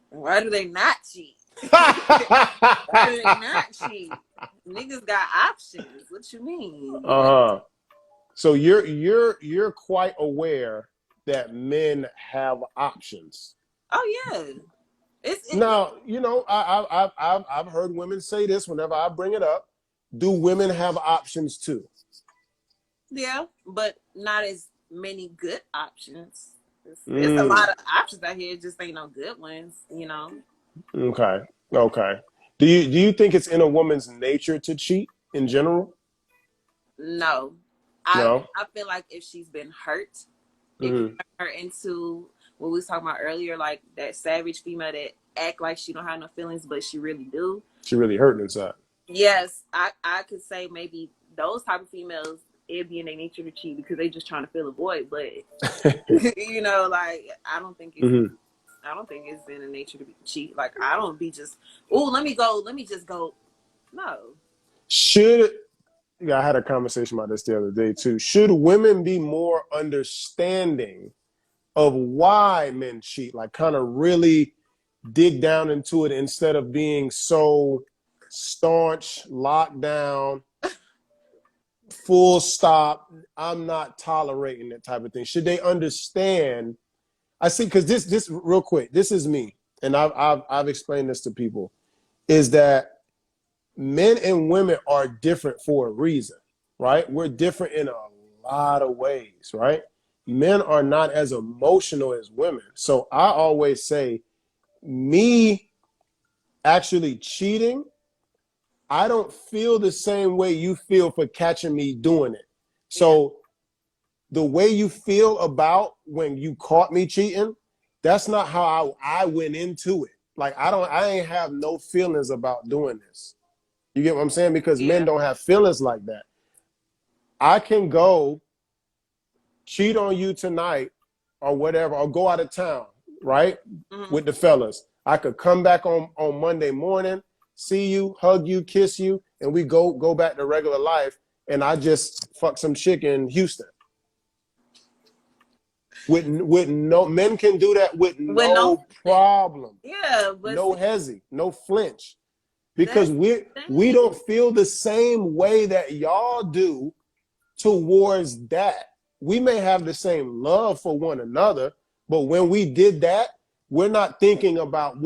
Why do they not cheat? Why do they not cheat? Niggas got options. What you mean? Uh-huh. So you're quite aware that men have options. Oh yeah, Now, I've heard women say this whenever I bring it up. Do women have options too? yeah, but not as many good options. It's a Mm, lot of options out here, just ain't no good ones, you know. okay. Okay. Do you think it's in a woman's nature to cheat in general? No. I No. I feel like if she's been hurt, it can Mm-hmm. turn her into what we was talking about earlier, like that savage female that act like she don't have no feelings, but she really do. She really hurting inside. Yes, I could say maybe those type of females, it'd be in their nature to cheat because they just trying to fill a void. But you know, like Mm-hmm. I don't think it's in the nature to be cheat. Like I don't be just, oh, let me just go. No. Should Yeah, I had a conversation about this the other day too. Should women be more understanding of why men cheat? Like, kind of really dig down into it instead of being so staunch, locked down, full stop. I'm not tolerating that type of thing. Should they understand? I see, because this real quick. This is me, and I've explained this to people. Is that men and women are different for a reason, right? We're different in a lot of ways, right? Men are not as emotional as women. So I always say, me actually cheating, I don't feel the same way you feel for catching me doing it. Yeah. So the way you feel about when you caught me cheating, that's not how I went into it. Like, I ain't have no feelings about doing this. You get what I'm saying? Because men Yeah. don't have feelings like that. I can go cheat on you tonight or whatever, or go out of town, right? Mm-hmm. With the fellas. I could come back on Monday morning, see you, hug you, kiss you, and we go back to regular life. And I just fuck some chick in Houston. With no, men can do that with With no no problem, yeah, but no see, hezzy, no flinch, because that's the we thing. don't feel the same way that y'all do towards that. We may have the same love for one another, but when we did that, we're not thinking about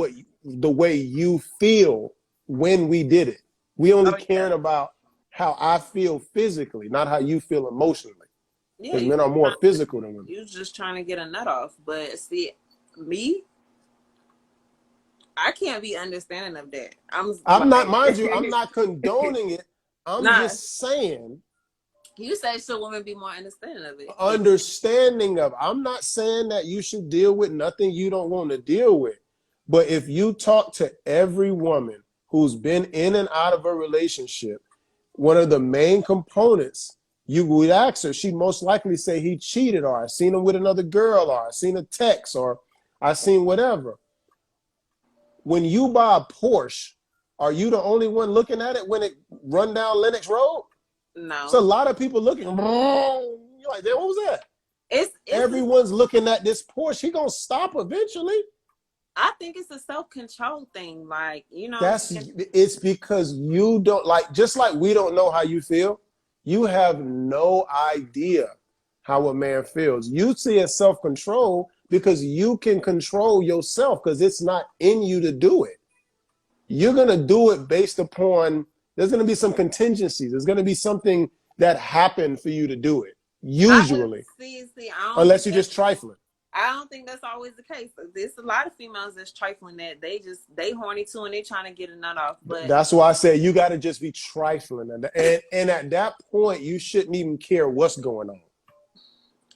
the way you feel when we did it. We only Oh yeah. caring about how I feel physically, not how you feel emotionally. Yeah, Because men are more physical than women. you just trying to get a nut off. But see, me, I can't be understanding of that. I'm I'm not, like, mind you, I'm not condoning it. I'm nah. just saying, You say should women be more understanding of it? understanding of. I'm not saying that you should deal with nothing you don't want to deal with. But if you talk to every woman who's been in and out of a relationship, one of the main components, you would ask her, she'd most likely say he cheated, or I seen him with another girl, or I seen a text, or I seen whatever. When you buy a Porsche, are you the only one looking at it when it run down Lenox Road? So a No, lot of people looking. You're like, what was that? it's Everyone's looking at this Porsche. He gonna stop eventually. I think it's a self-control thing. Like, you know what I'm saying? It's because you don't like, just like we don't know how you feel, you have no idea how a man feels. You see it self-control because you can control yourself because it's not in you to do it. You're going to do it based upon, there's going to be some contingencies. There's going to be something that happened for you to do it, usually, I don't unless think you're just trifling. I don't think that's always the case. There's a lot of females that's trifling that they horny too and they trying to get a nut off. But that's why I say you got to just be trifling, and at that point you shouldn't even care what's going on.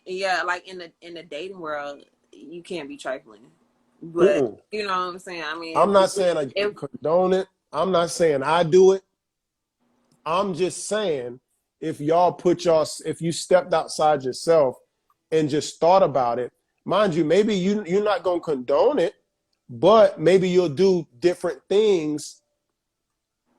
Yeah, like in the dating world, you can't be trifling. But you know what I'm saying? I mean, I'm not saying I condone it. I'm not saying I do it. I'm just saying if you stepped outside yourself and just thought about it, mind you, maybe you're not going to condone it, but maybe you'll do different things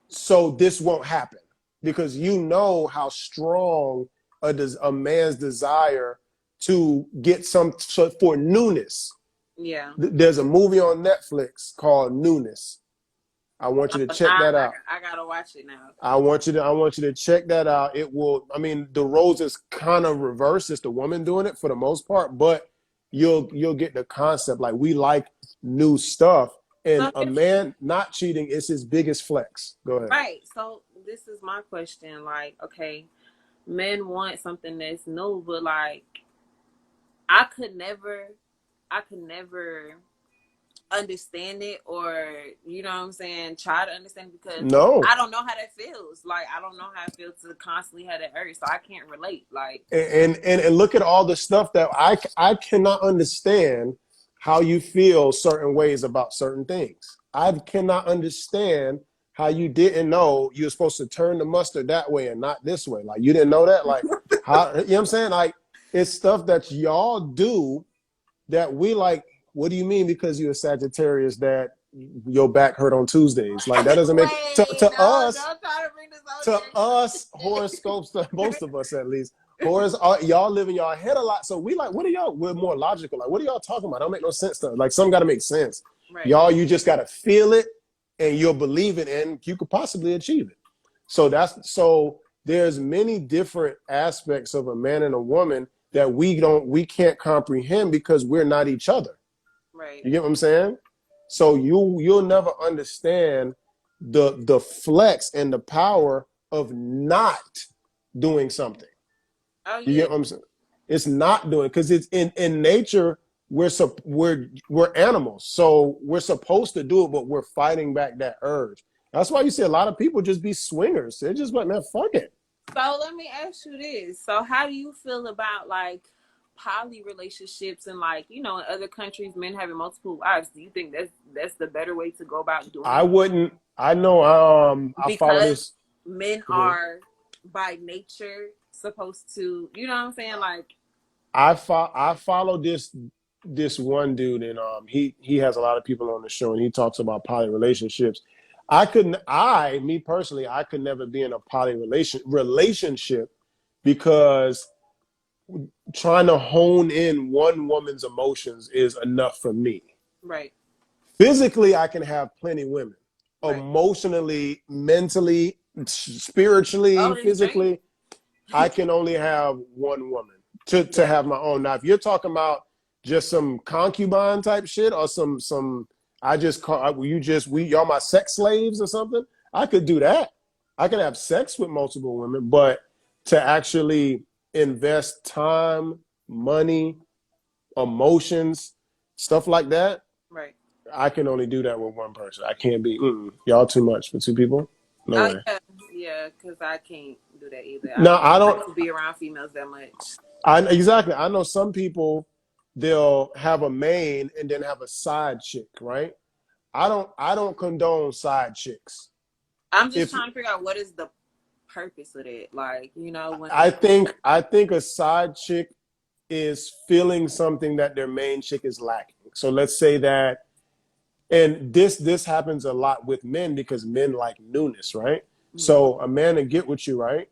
so this won't happen, because you know how strong a man's desire to get for newness. Yeah. There's a movie on Netflix called Newness. I want you to check that out. I gotta watch it now. I want you to check that out. It will. I mean, the roles is kind of reversed. It's the woman doing it for the most part, but you'll get the concept. Like, we like new stuff, and a man not cheating is his biggest flex. Go ahead. Right. So this is my question. Like, okay, men want something that's new, but like, I could never understand it, or you know what I'm saying, try to understand it, because I don't know how that feels. Like, I don't know how it feels to constantly have that urge, so I can't relate. Like, and look at all the stuff that I cannot understand how you feel certain ways about certain things. I cannot understand how you didn't know you're supposed to turn the mustard that way and not this way. Like, you didn't know that. Like, how, you know what I'm saying? Like, it's stuff that y'all do that we like. What do you mean because you're a Sagittarius that your back hurt on Tuesdays? Like, that doesn't make us horoscopes, most of us at least. Y'all live in y'all head a lot. So we like, we're more logical. Like, what are y'all talking about? Don't make no sense to us. Like, some got to make sense. Right. Y'all, you just got to feel it and you'll believe it and you could possibly achieve it. So there's many different aspects of a man and a woman that we can't comprehend because we're not each other. Right. You get what I'm saying? So you'll never understand the flex and the power of not doing something. Oh, yeah. You get what I'm saying? It's not doing, because it's in nature. We're animals, so we're supposed to do it, but we're fighting back that urge. That's why you see a lot of people just be swingers. They're just like, man, fuck it. So let me ask you this. So how do you feel about like poly relationships and, like, you know, in other countries, men having multiple wives? Do you think that's the better way to go about doing it? I wouldn't. I know. I follow this. Men are by nature supposed to, you know what I'm saying? Like, I follow this one dude, and he has a lot of people on the show, and he talks about poly relationships. Me personally, I could never be in a poly relationship because trying to hone in one woman's emotions is enough for me. Right. Physically, I can have plenty women. Right. Emotionally, mentally, spiritually, physically, I can only have one woman to have my own. Now, if you're talking about just some concubine type shit or some y'all my sex slaves or something, I could do that. I could have sex with multiple women, but to actually invest time, money, emotions, stuff like that, right, I can only do that with one person. I can't be y'all too much for two people. No way. Yeah, because I can't do that either. No, I don't like to be around females that much. Exactly. I know some people, they'll have a main and then have a side chick, right? I don't condone side chicks. I'm just trying to figure out what is the purpose of it. Like, you know, when I think a side chick is feeling something that their main chick is lacking. So let's say that, and this happens a lot with men because men like newness, right? Mm-hmm. So a man will get with you, right?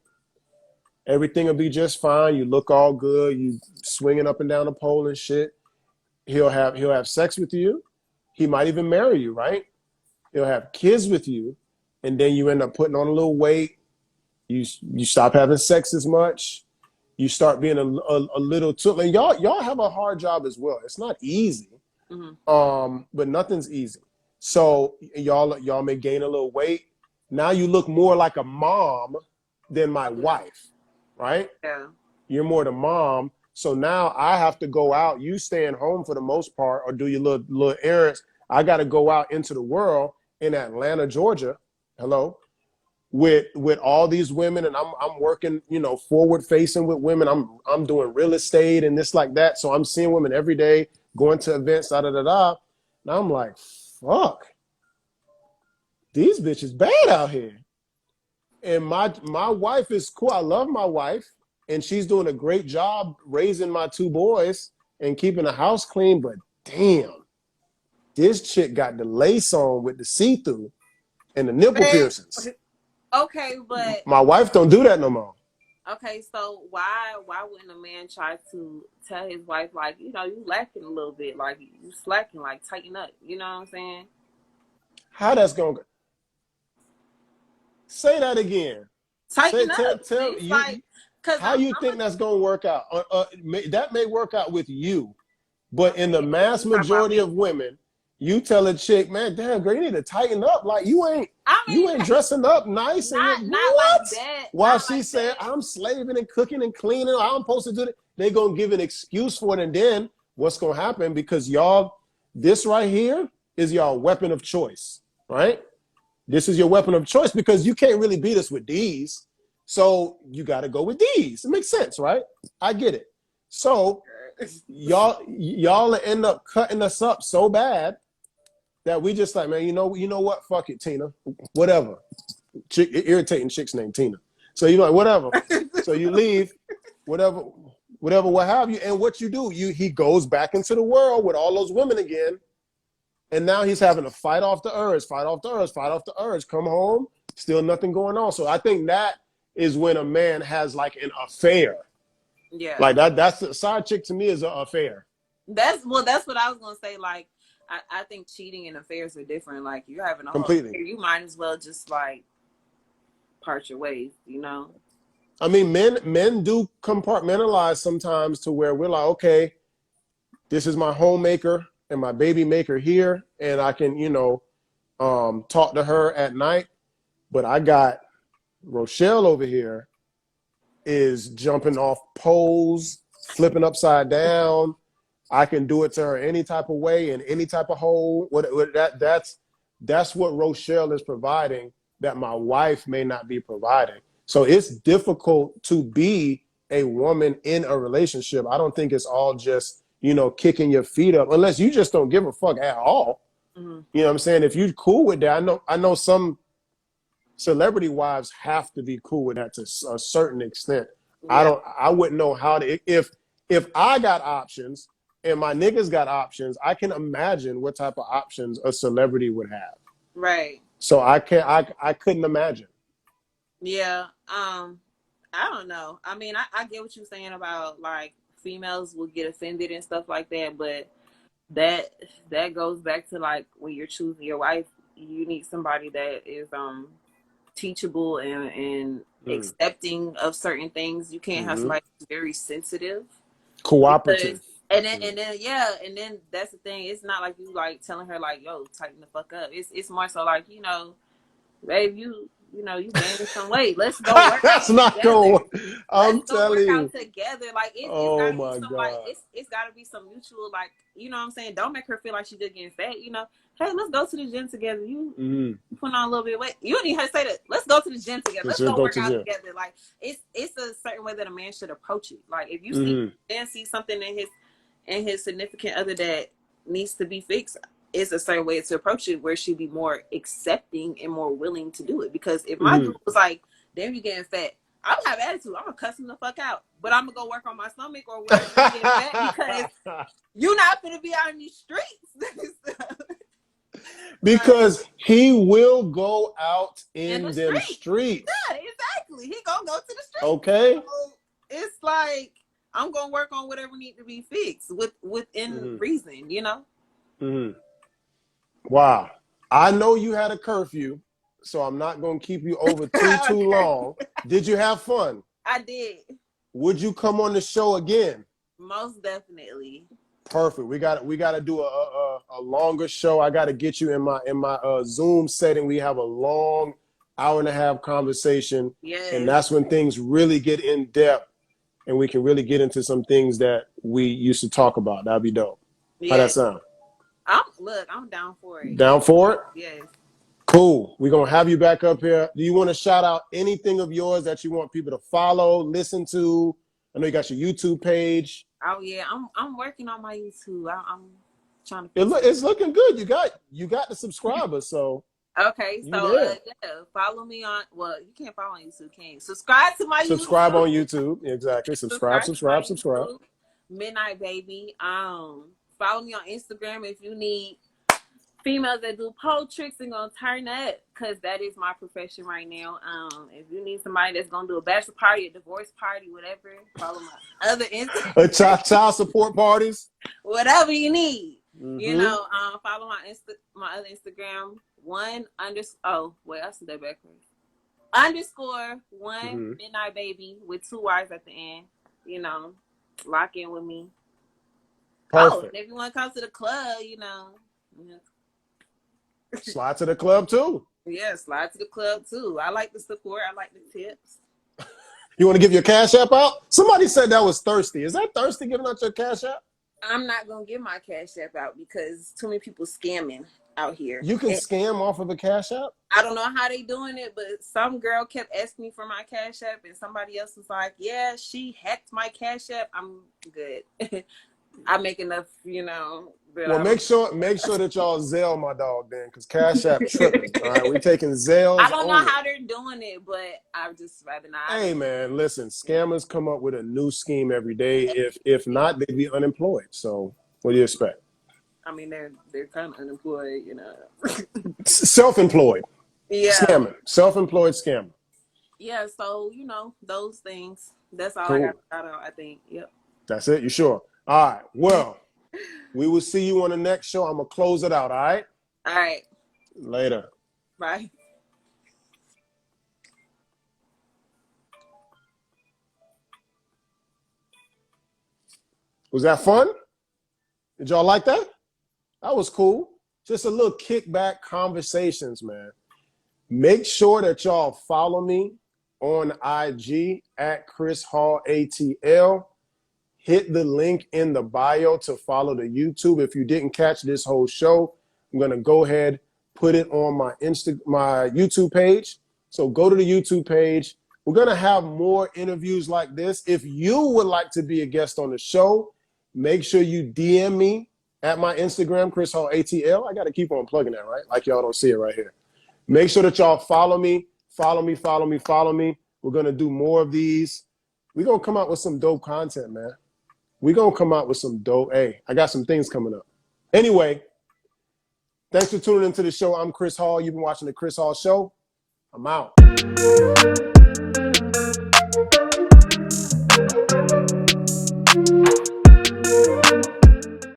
Everything will be just fine. You look all good. You swinging up and down the pole and shit. He'll have sex with you. he might even marry you, right? He'll have kids with you, and then you end up putting on a little weight. You stop having sex as much. You start being a little too. And y'all have a hard job as well. It's not easy, but nothing's easy. So y'all may gain a little weight. Now you look more like a mom than my wife, right? Yeah. You're more the mom. So now I have to go out. You staying home for the most part, or do your little errands. I got to go out into the world in Atlanta, Georgia. Hello, with all these women, and I'm working, forward facing with women. I'm doing real estate and this like that. So I'm seeing women every day, going to events, da da da da. And I'm like, fuck, these bitches bad out here. And my wife is cool. I love my wife, and she's doing a great job raising my two boys and keeping the house clean. But damn, this chick got the lace on with the see-through and the nipple piercings. Okay, but my wife don't do that no more. Okay, so why wouldn't a man try to tell his wife, like, you lacking a little bit, like you slacking, like tighten up, you know what I'm saying? How that's gonna go? Say that again. Tighten up. Tell It's you like, cause how you think that's gonna work out. That may work out with you, but in the mass majority of women, you tell a chick, man, damn girl, you need to tighten up. Like you ain't dressing up nice and not what? like that. While she said, I'm slaving and cooking and cleaning, I'm supposed to do that. They gonna give an excuse for it, and then what's gonna happen? Because y'all, this right here is y'all weapon of choice, right? This is your weapon of choice because you can't really beat us with these. So you got to go with these. It makes sense, right? I get it. So y'all end up cutting us up so bad that we just like, man, you know what? Fuck it, Tina. Whatever. Irritating chick's named Tina. So you're like, whatever. So you leave, whatever, what have you. And what you do, he goes back into the world with all those women again. And now he's having to fight off the urge, come home, still nothing going on. So I think that is when a man has like an affair. Yeah. Like that's the side chick to me is an affair. That's what I was going to say. Like, I think cheating and affairs are different. Like, you're having a completely. Whole, you might as well just like part your ways, I mean, men do compartmentalize sometimes to where we're like, okay, this is my homemaker and my baby maker here, and I can, talk to her at night. But I got Rochelle over here is jumping off poles, flipping upside down. I can do it to her any type of way in any type of hole. That's what Rochelle is providing that my wife may not be providing. So it's difficult to be a woman in a relationship. I don't think it's all just, kicking your feet up, unless you just don't give a fuck at all. Mm-hmm. You know what I'm saying? If you're cool with that, I know some celebrity wives have to be cool with that to a certain extent. Yeah. I wouldn't know how to, if I got options and my niggas got options, I can imagine what type of options a celebrity would have. Right. So I couldn't imagine. Yeah. I don't know. I mean, I get what you're saying about like females will get offended and stuff like that, but that goes back to like when you're choosing your wife, you need somebody that is teachable and accepting of certain things. You can't have somebody who's very sensitive, cooperative, and then that's the thing. It's not like you like telling her like, yo, tighten the fuck up. It's more so like, babe, you gaining some weight. Let's go work That's out not together. going. Let's telling go you. work out together. Like it's gotta be some like it's gotta be some mutual, like, you know what I'm saying? Don't make her feel like she's just getting fat, Hey, let's go to the gym together. You put on a little bit of weight. You don't even have to say that. Let's go to the gym together. Let's go work out together. Like it's a certain way that a man should approach it. Like if you see something in his significant other that needs to be fixed, it's a certain way to approach it where she'd be more accepting and more willing to do it. Because if my dude was like, damn, you getting fat, I would have attitude. I'm gonna cuss him the fuck out. But I'm gonna go work on my stomach or whatever to get fat, because you're not gonna be out in these streets. Because he will go out in them streets. Yeah, exactly. He gonna go to the streets. Okay. So it's like, I'm gonna work on whatever need to be fixed within reason, Mm-hmm. Wow. I know you had a curfew, so I'm not going to keep you over too Okay. long. Did you have fun? I did. Would you come on the show again? Most definitely. Perfect. We got to do a longer show. I got to get you in my Zoom setting. We have a long hour and a half conversation, Yes. and that's when things really get in depth, and we can really get into some things that we used to talk about. That'd be dope. Yes. How that sound? I'm down for it. Down for it? Yes. Cool. We're going to have you back up here. Do you want to shout out anything of yours that you want people to follow, listen to? I know you got your YouTube page. Oh yeah, I'm working on my YouTube. I'm trying to. It's looking good. You got the subscribers, so okay. So yeah, follow me on. Well, you can't follow on YouTube, can you? Subscribe to my subscribe YouTube. on YouTube. Exactly. Subscribe. YouTube. Midnight Baby. Follow me on Instagram if you need females that do pole tricks and gonna turn up, because that is my profession right now. If you need somebody that's gonna do a bachelor party, a divorce party, whatever, follow my other Instagram. Child support parties. Whatever you need. Mm-hmm. You know, follow my other Instagram, I said that backwards. _1 Midnight Baby with 2 Y's at the end. You know, lock in with me. Perfect. Oh, and if you want to come to the club, you know. Slide to the club too. Yeah, slide to the club too. I like the support. I like the tips. You want to give your Cash App out? Somebody said that was thirsty. Is that thirsty giving out your Cash App? I'm not going to give my Cash App out because too many people scamming out here. You can scam off of a Cash App? I don't know how they doing it, but some girl kept asking me for my Cash App and somebody else was like, yeah, she hacked my Cash App. I'm good. I make enough, you know. Well, make sure that y'all Zelle my dog then, because Cash App tripping. All right, we taking Zelles. I don't know how they're doing it, but I'd just rather not. Hey man, listen, scammers come up with a new scheme every day. If not, they'd be unemployed. So what do you expect? I mean, they're kind of unemployed, you know. Self-employed. Yeah. Scammer. Self-employed scammer. Yeah, so you know, those things. That's all cool. I got to shout out, I think. Yep. That's it? You sure? All right. Well, we will see you on the next show. I'm going to close it out, all right? All right. Later. Bye. Was that fun? Did y'all like that? That was cool. Just a little kickback conversations, man. Make sure that y'all follow me on IG at ChrisHallATL. Hit the link in the bio to follow the YouTube. If you didn't catch this whole show, I'm going to go ahead, put it on my YouTube page. So go to the YouTube page. We're going to have more interviews like this. If you would like to be a guest on the show, make sure you DM me at my Instagram, ChrisHallATL. I got to keep on plugging that, right? Like y'all don't see it right here. Make sure that y'all follow me. We're going to do more of these. We're going to come out with some dope content, man. We're going to come out with some dope. Hey, I got some things coming up. Anyway, thanks for tuning into the show. I'm Chris Hall. You've been watching the Chris Hall Show. I'm out.